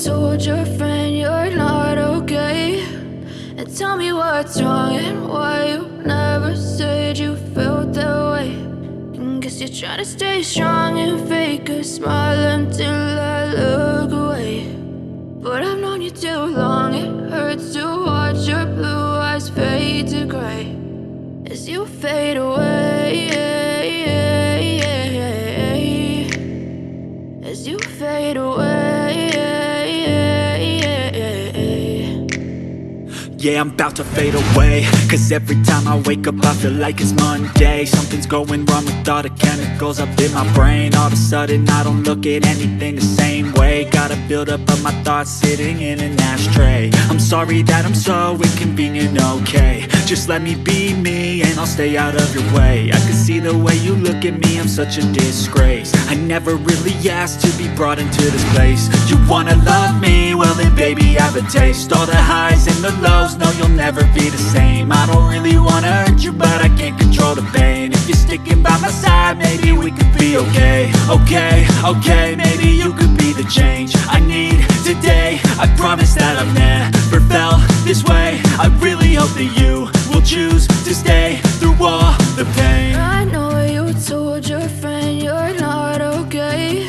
told your friend you're not okay? And tell me what's wrong and why you never said you felt that way. And guess you're trying to stay strong and fake a smile until I look away. But I've known you too long, it hurts to watch your blue eyes fade to gray as you fade away, as you fade away. Yeah, I'm about to fade away, cause every time I wake up I feel like it's Monday. Something's going wrong with all the chemicals up in my brain. All of a sudden I don't look at anything the same way. Gotta build up of my thoughts sitting in an ashtray. I'm sorry that I'm so inconvenient, okay? Just let me be me and I'll stay out of your way. I can see the way you look at me, I'm such a disgrace. I never really asked to be brought into this place. You wanna love me? Well then baby have a taste. All the highs and the lows, no you'll never be the same. I don't really wanna hurt you but I can't control the pain. If you're sticking by my side maybe we could be okay. Okay, maybe you could be the change I need today. I promise that I've never felt this way. I really hope that you will choose to stay through all the pain. I know you told your friend you're not okay.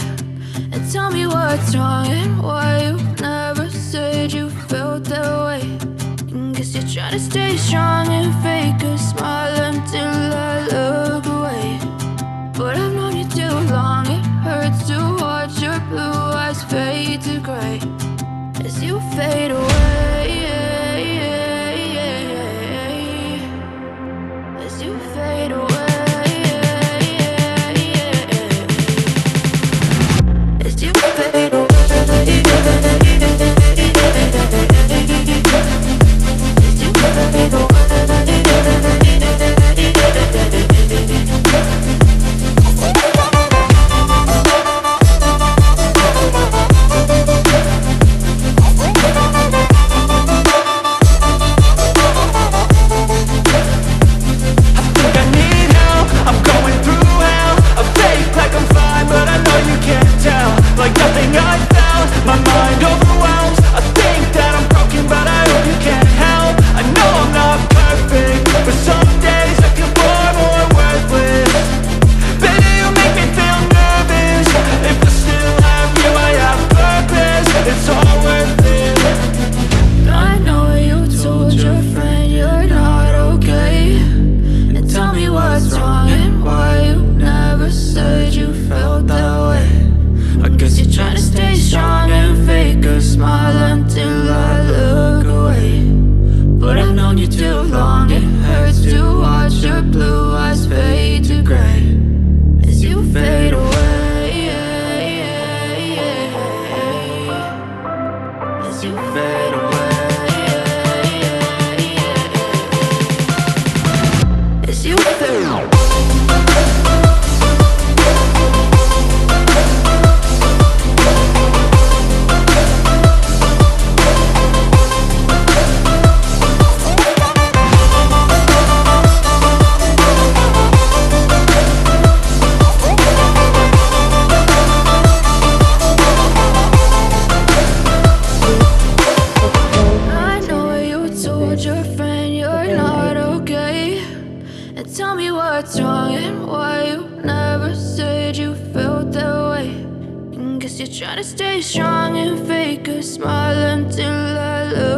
And tell me what's wrong and why you never said you felt that way. And guess you're trying to stay strong and fake a smile until I look away. But I've known you too long, it hurts to watch your blue eyes fade to gray as you fade away, as you fade away, as you fade away. You're trying to stay strong and fake a smile until I look